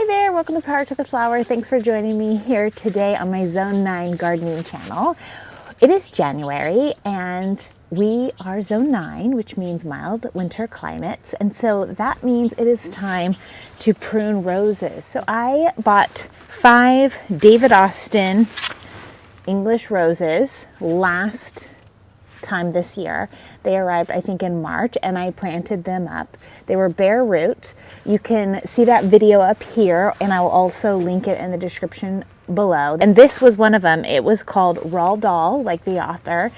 Hi there, welcome to Power to the Flower. Thanks for joining me here today on my Zone 9 gardening channel. It is January and we are Zone 9, which means mild winter climates. And so that means it is time to prune roses. So I bought 5 David Austin English roses last time this year. They arrived, I think, in March, and I planted them up. They were bare root. You can see that video up here, and I will also link it in the description below. And this was one of them. It was called Roald Dahl, like the author.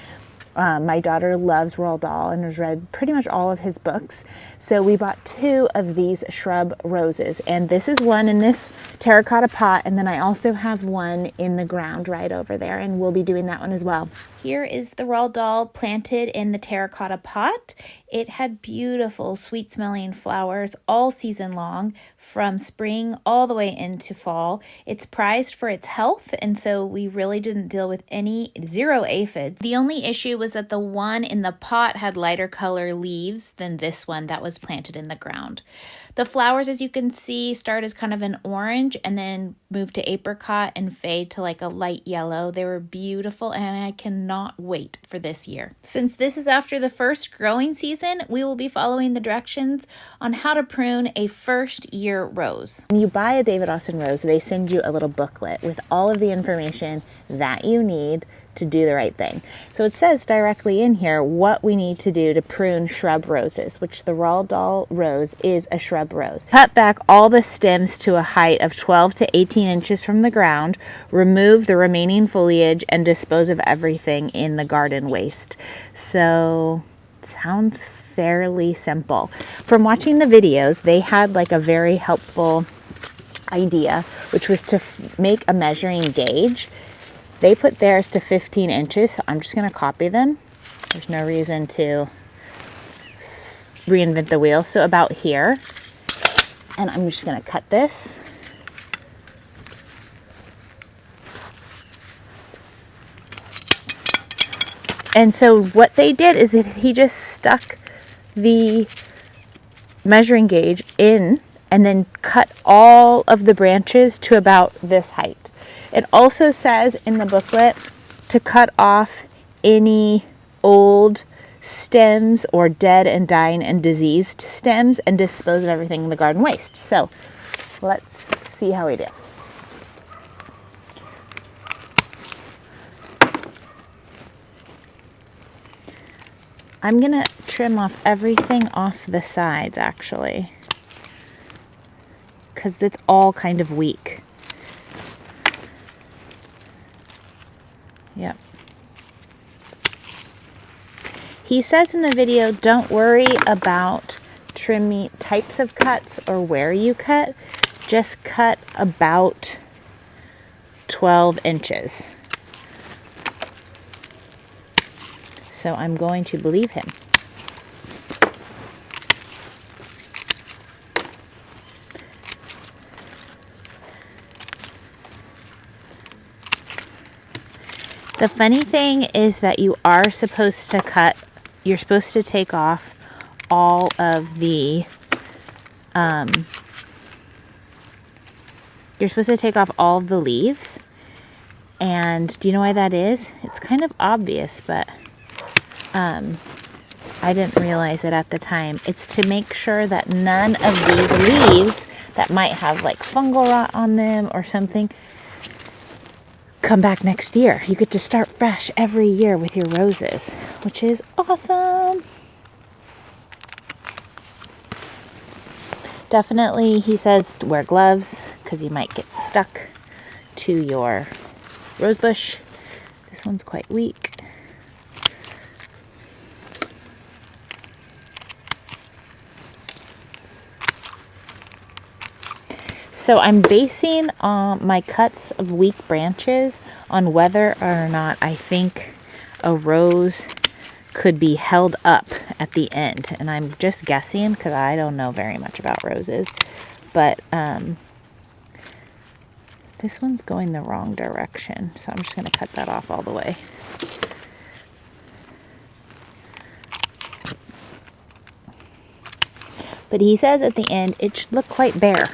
My daughter loves Roald Dahl and has read pretty much all of his books. So we bought 2 of these shrub roses, and this is one in this terracotta pot, and then I also have one in the ground right over there, and we'll be doing that one as well. Here is the Roald Dahl planted in the terracotta pot. It had beautiful, sweet-smelling flowers all season long, from spring all the way into fall. It's prized for its health, and so we really didn't deal with zero aphids. The only issue was that the one in the pot had lighter color leaves than this one that was planted in the ground. The flowers, as you can see, start as kind of an orange and then move to apricot and fade to like a light yellow. They were beautiful, and I cannot wait for this year. Since this is after the first growing season, we will be following the directions on how to prune a first year rose. When you buy a David Austin rose, they send you a little booklet with all of the information that you need to do the right thing. So it says directly in here what we need to do to prune shrub roses, which the Roald Dahl rose is a shrub rose. Cut back all the stems to a height of 12 to 18 inches from the ground, remove the remaining foliage, and dispose of everything in the garden waste. So sounds fairly simple. From watching the videos, they had like a very helpful idea, which was to make a measuring gauge. They put theirs to 15 inches, so I'm just going to copy them. There's no reason to reinvent the wheel. So about here, and I'm just going to cut this. And so what they did is that he just stuck the measuring gauge in and then cut all of the branches to about this height. It also says in the booklet to cut off any old stems or dead and dying and diseased stems and dispose of everything in the garden waste. So let's see how we do. I'm gonna trim off everything off the sides actually, because it's all kind of weak. Yep. He says in the video, don't worry about trimming types of cuts or where you cut. Just cut about 12 inches. So I'm going to believe him. The funny thing is that you are supposed to cut, you're supposed to take off all of the, you're supposed to take off all of the leaves. And do you know why that is? It's kind of obvious, but I didn't realize it at the time. It's to make sure that none of these leaves that might have like fungal rot on them or something come back next year. You get to start fresh every year with your roses, which is awesome. Definitely, he says, wear gloves because you might get stuck to your rose bush. This one's quite weak. So I'm basing my cuts of weak branches on whether or not I think a rose could be held up at the end. And I'm just guessing because I don't know very much about roses. But this one's going the wrong direction. So I'm just going to cut that off all the way. But he says at the end, it should look quite bare.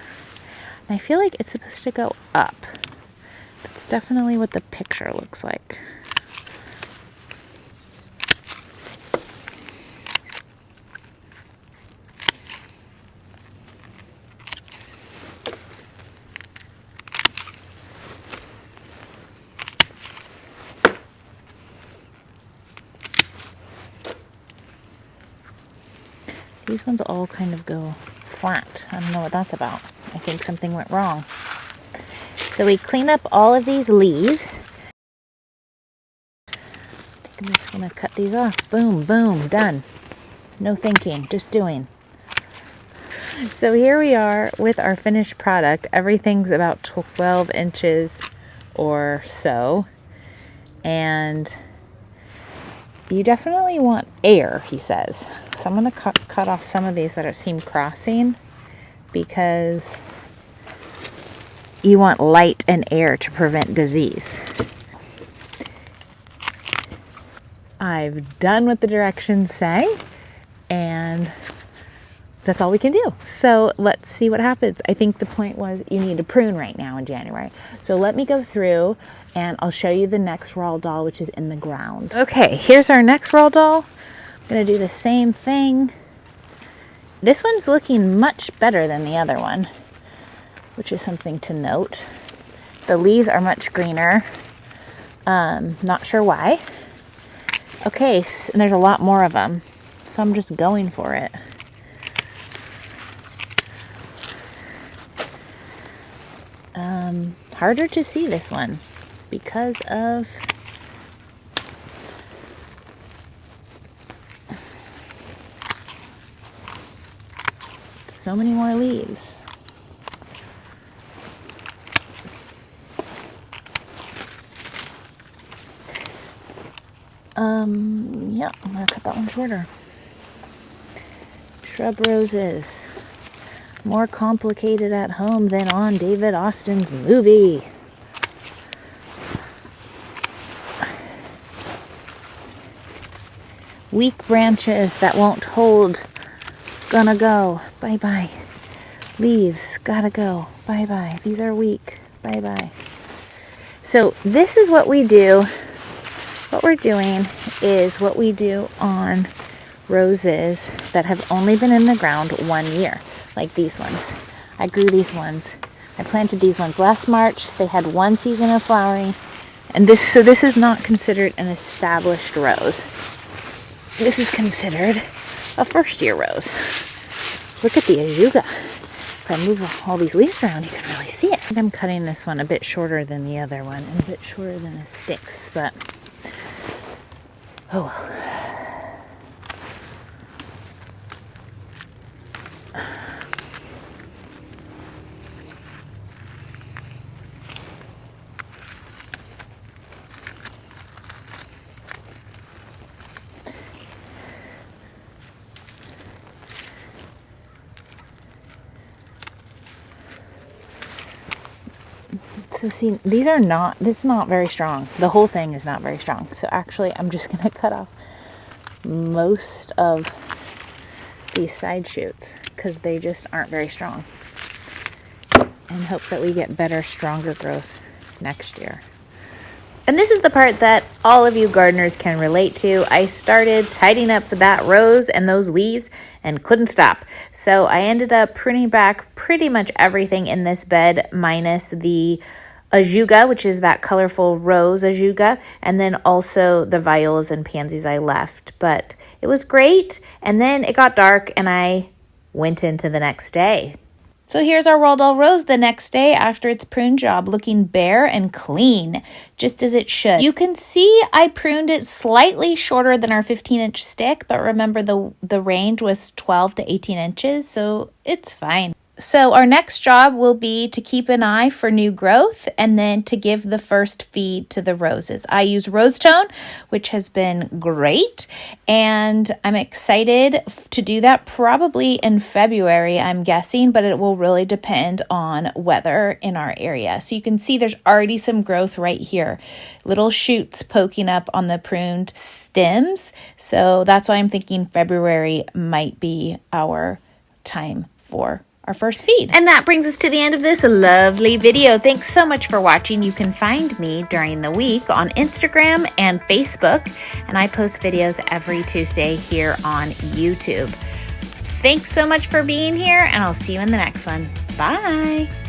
I feel like it's supposed to go up. That's definitely what the picture looks like. These ones all kind of go flat. I don't know what that's about. I think something went wrong. So we clean up all of these leaves. I think I'm just gonna cut these off. Boom, boom, done. No thinking, just doing. So here we are with our finished product. Everything's about 12 inches or so. And you definitely want air, he says. So I'm going to cut off some of these that seem crossing because you want light and air to prevent disease. I've done what the directions say, and that's all we can do. So let's see what happens. I think the point was you need to prune right now in January. So let me go through and I'll show you the next Roald Dahl, which is in the ground. Okay, here's our next Roald Dahl. I'm gonna do the same thing. This one's looking much better than the other one, which is something to note. The leaves are much greener. Not sure why. Okay, and there's a lot more of them. So I'm just going for it. Harder to see this one because of so many more leaves. Yeah, I'm gonna cut that one shorter. Shrub roses. More complicated at home than on David Austin's movie. Weak branches that won't hold. Gonna go. Bye-bye. Leaves. Gotta go. Bye-bye. These are weak. Bye-bye. So this is what we do. What we're doing is what we do on roses that have only been in the ground 1 year. Like these ones. I grew these ones. I planted these ones last March. They had 1 season of flowering. And this is not considered an established rose. This is considered a first year rose. Look at the ajuga. If I move all these leaves around, you can really see it. I think I'm cutting this one a bit shorter than the other one and a bit shorter than the sticks, but oh well. So see, this is not very strong. The whole thing is not very strong. So actually, I'm just going to cut off most of these side shoots because they just aren't very strong. And hope that we get better, stronger growth next year. And this is the part that all of you gardeners can relate to. I started tidying up that rose and those leaves and couldn't stop. So I ended up pruning back pretty much everything in this bed minus the ajuga, which is that colorful rose ajuga, and then also the violas and pansies I left. But it was great. And then it got dark and I went into the next day. So here's our Roald Dahl rose the next day after its prune job, looking bare and clean, just as it should. You can see I pruned it slightly shorter than our 15-inch stick, but remember the range was 12 to 18 inches, so it's fine. So our next job will be to keep an eye for new growth and then to give the first feed to the roses. I use Rose Tone, which has been great, and I'm excited to do that probably in February, I'm guessing, but it will really depend on weather in our area. So you can see there's already some growth right here, little shoots poking up on the pruned stems. So that's why I'm thinking February might be our time for our first feed. And that brings us to the end of this lovely video. Thanks so much for watching. You can find me during the week on Instagram and Facebook, and I post videos every Tuesday here on YouTube. Thanks so much for being here, and I'll see you in the next one. Bye.